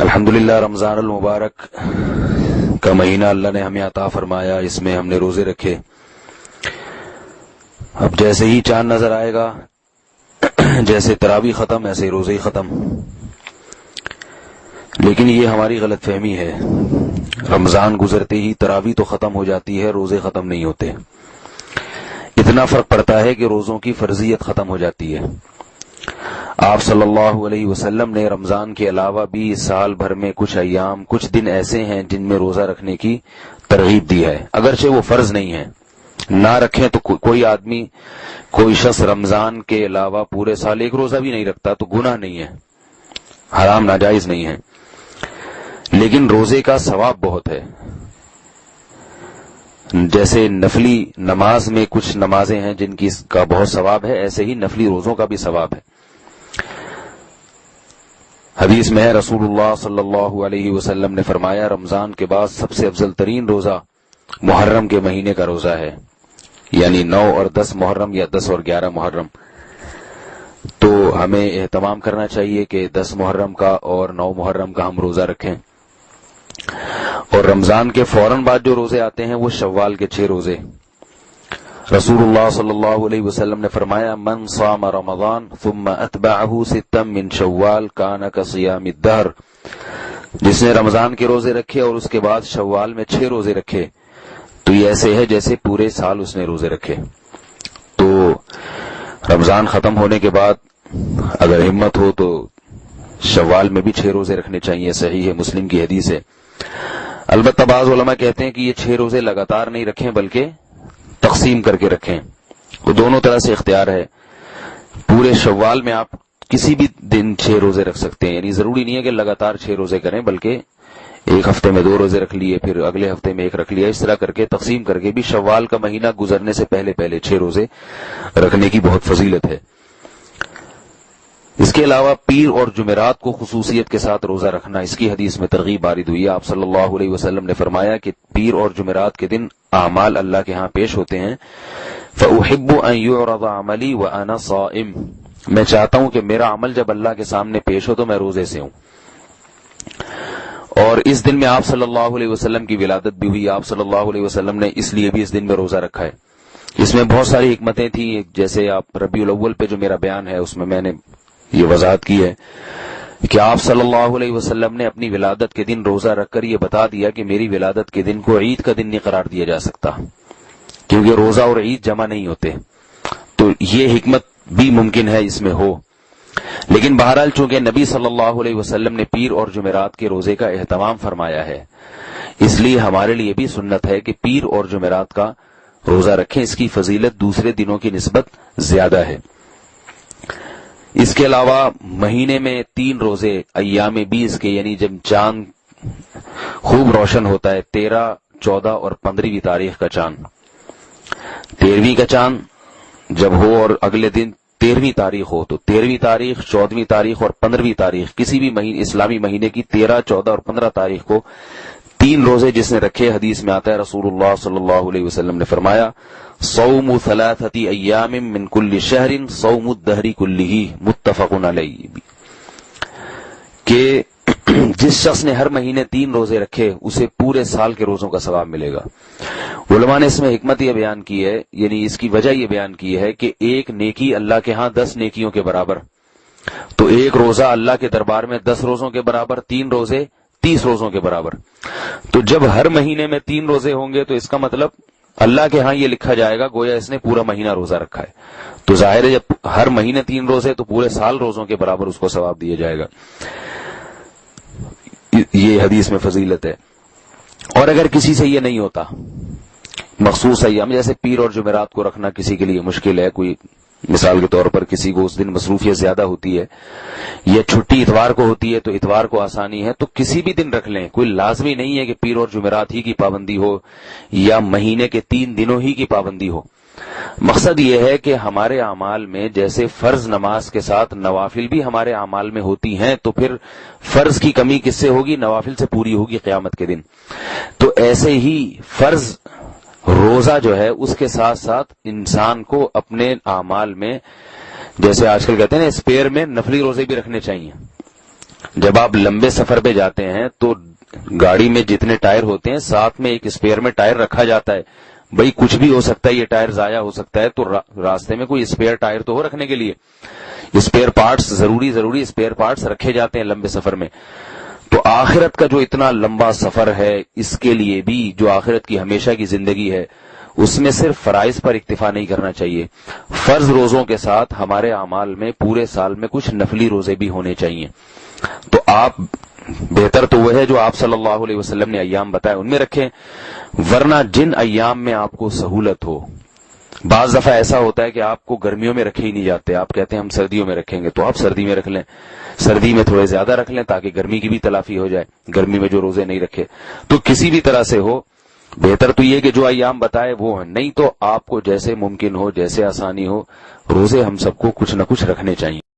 الحمدللہ رمضان المبارک کا مہینہ اللہ نے ہمیں عطا فرمایا، اس میں ہم نے روزے رکھے۔ اب جیسے ہی چاند نظر آئے گا، جیسے تراویح ختم ایسے ہی روزے ہی ختم۔ لیکن یہ ہماری غلط فہمی ہے، رمضان گزرتے ہی تراویح تو ختم ہو جاتی ہے، روزے ختم نہیں ہوتے۔ اتنا فرق پڑتا ہے کہ روزوں کی فرضیت ختم ہو جاتی ہے۔ آپ صلی اللہ علیہ وسلم نے رمضان کے علاوہ بھی سال بھر میں کچھ ایام، کچھ دن ایسے ہیں جن میں روزہ رکھنے کی ترغیب دی ہے، اگرچہ وہ فرض نہیں ہے۔ نہ رکھیں تو کوئی شخص رمضان کے علاوہ پورے سال ایک روزہ بھی نہیں رکھتا تو گناہ نہیں ہے، حرام ناجائز نہیں ہے، لیکن روزے کا ثواب بہت ہے۔ جیسے نفلی نماز میں کچھ نمازیں ہیں جن کی کا بہت ثواب ہے، ایسے ہی نفلی روزوں کا بھی ثواب ہے۔ حدیث میں ہے، رسول اللہ صلی اللہ علیہ وسلم نے فرمایا، رمضان کے بعد سب سے افضل ترین روزہ محرم کے مہینے کا روزہ ہے، یعنی 9 اور 10 محرم یا 10 اور 11 محرم۔ تو ہمیں اہتمام کرنا چاہیے کہ 10 محرم کا اور 9 محرم کا ہم روزہ رکھیں۔ اور رمضان کے فوراً بعد جو روزے آتے ہیں وہ شوال کے 6 روزے۔ رسول اللہ صلی اللہ علیہ وسلم نے فرمایا، من صام رمضان ثم اتبعه 6 من شوال کان کصیام الدہر، جس نے رمضان کے روزے رکھے اور اس کے بعد شوال میں 6 روزے رکھے تو یہ ایسے ہے جیسے پورے سال اس نے روزے رکھے۔ تو رمضان ختم ہونے کے بعد اگر ہمت ہو تو شوال میں بھی 6 روزے رکھنے چاہیے، صحیح ہے، مسلم کی حدیث ہے۔ البتہ بعض علماء کہتے ہیں کہ یہ 6 روزے لگاتار نہیں رکھیں بلکہ تقسیم کر کے رکھیں، وہ دونوں طرح سے اختیار ہے۔ پورے شوال میں آپ کسی بھی دن 6 روزے رکھ سکتے ہیں، یعنی ضروری نہیں ہے کہ لگاتار 6 روزے کریں، بلکہ ایک ہفتے میں 2 روزے رکھ لیے، پھر اگلے ہفتے میں 1 رکھ لیا، اس طرح کر کے تقسیم کر کے بھی شوال کا مہینہ گزرنے سے پہلے 6 روزے رکھنے کی بہت فضیلت ہے۔ اس کے علاوہ پیر اور جمعرات کو خصوصیت کے ساتھ روزہ رکھنا، اس کی حدیث میں ترغیب وارد ہوئی ہے۔ آپ صلی اللہ علیہ وسلم نے فرمایا کہ پیر اور جمعرات کے دن اعمال اللہ کے ہاں پیش ہوتے ہیں، فَأُحِبُّ أَن يُعْرَضَ عَمَلِي وَأَنَا صَائِمٌ، میں چاہتا ہوں کہ میرا عمل جب اللہ کے سامنے پیش ہو تو میں روزے سے ہوں۔ اور اس دن میں آپ صلی اللہ علیہ وسلم کی ولادت بھی ہوئی، آپ صلی اللہ علیہ وسلم نے اس لیے بھی اس دن میں روزہ رکھا ہے۔ اس میں بہت ساری حکمتیں تھیں، جیسے آپ ربیع الاول پہ جو میرا بیان ہے اس میں میں نے یہ وضاحت کی ہے کہ آپ صلی اللہ علیہ وسلم نے اپنی ولادت کے دن روزہ رکھ کر یہ بتا دیا کہ میری ولادت کے دن کو عید کا دن نہیں قرار دیا جا سکتا، کیونکہ روزہ اور عید جمع نہیں ہوتے، تو یہ حکمت بھی ممکن ہے اس میں ہو۔ لیکن بہرحال چونکہ نبی صلی اللہ علیہ وسلم نے پیر اور جمعرات کے روزے کا اہتمام فرمایا ہے، اس لیے ہمارے لیے بھی سنت ہے کہ پیر اور جمعرات کا روزہ رکھیں، اس کی فضیلت دوسرے دنوں کی نسبت زیادہ ہے۔ اس کے علاوہ مہینے میں 3 روزے ایام 20 کے، یعنی جب چاند خوب روشن ہوتا ہے، 13، 14 اور 15ویں تاریخ کا چاند، 13ویں کا چاند جب ہو اور اگلے دن 13ویں تاریخ ہو تو 13ویں تاریخ، 14ویں تاریخ اور 15ویں تاریخ، کسی بھی اسلامی مہینے کی 13، 14 اور 15 تاریخ کو 3 روزے جس نے رکھے، حدیث میں آتا ہے رسول اللہ صلی اللہ علیہ وسلم نے فرمایا، صوم 3 ایام من کل شہر صوم الدہر کلہ، متفق علیہ، کہ جس شخص نے ہر مہینے 3 روزے رکھے اسے پورے سال کے روزوں کا ثواب ملے گا۔ علماء نے اس میں حکمت یہ بیان کی ہے، یعنی اس کی وجہ یہ بیان کی ہے کہ ایک نیکی اللہ کے ہاں 10 نیکیوں کے برابر، تو ایک روزہ اللہ کے دربار میں 10 روزوں کے برابر، 3 روزے 30 روزوں کے برابر۔ تو جب ہر مہینے میں 3 روزے ہوں گے تو اس کا مطلب اللہ کے ہاں یہ لکھا جائے گا گویا اس نے پورا مہینہ روزہ رکھا ہے، تو ظاہر ہے جب ہر مہینے 3 روزے تو پورے سال روزوں کے برابر اس کو ثواب دیا جائے گا۔ یہ حدیث میں فضیلت ہے۔ اور اگر کسی سے یہ نہیں ہوتا، مخصوص ایام جیسے پیر اور جمعرات کو رکھنا کسی کے لیے مشکل ہے، کوئی مثال کے طور پر کسی کو اس دن مصروفیت زیادہ ہوتی ہے یا چھٹی اتوار کو ہوتی ہے تو اتوار کو آسانی ہے، تو کسی بھی دن رکھ لیں، کوئی لازمی نہیں ہے کہ پیر اور جمعرات ہی کی پابندی ہو یا مہینے کے 3 دنوں ہی کی پابندی ہو۔ مقصد یہ ہے کہ ہمارے اعمال میں جیسے فرض نماز کے ساتھ نوافل بھی ہمارے اعمال میں ہوتی ہیں، تو پھر فرض کی کمی کس سے ہوگی؟ نوافل سے پوری ہوگی قیامت کے دن۔ تو ایسے ہی فرض روزہ جو ہے اس کے ساتھ ساتھ انسان کو اپنے اعمال میں، جیسے آج کل کہتے ہیں نا، اسپیئر میں نفلی روزے بھی رکھنے چاہیے، جب آپ لمبے سفر پہ جاتے ہیں تو گاڑی میں جتنے ٹائر ہوتے ہیں ساتھ میں ایک اسپیئر میں ٹائر رکھا جاتا ہے. بھئی کچھ بھی ہو سکتا ہے, یہ ٹائر ضائع ہو سکتا ہے, تو راستے میں کوئی اسپیئر ٹائر تو ہو رکھنے کے لیے. اسپیئر پارٹس ضروری اسپیئر پارٹس رکھے جاتے ہیں لمبے سفر میں. تو آخرت کا جو اتنا لمبا سفر ہے, اس کے لیے بھی جو آخرت کی ہمیشہ کی زندگی ہے, اس میں صرف فرائض پر اکتفا نہیں کرنا چاہیے. فرض روزوں کے ساتھ ہمارے اعمال میں پورے سال میں کچھ نفلی روزے بھی ہونے چاہیے. تو آپ بہتر تو وہ ہے جو آپ صلی اللہ علیہ وسلم نے ایام بتائے ان میں رکھیں, ورنہ جن ایام میں آپ کو سہولت ہو. بعض دفعہ ایسا ہوتا ہے کہ آپ کو گرمیوں میں رکھے ہی نہیں جاتے, آپ کہتے ہیں ہم سردیوں میں رکھیں گے, تو آپ سردی میں رکھ لیں, سردی میں تھوڑے زیادہ رکھ لیں تاکہ گرمی کی بھی تلافی ہو جائے, گرمی میں جو روزے نہیں رکھے. تو کسی بھی طرح سے ہو, بہتر تو یہ کہ جو ایام بتائے وہ ہیں, نہیں تو آپ کو جیسے ممکن ہو, جیسے آسانی ہو, روزے ہم سب کو کچھ نہ کچھ رکھنے چاہیے.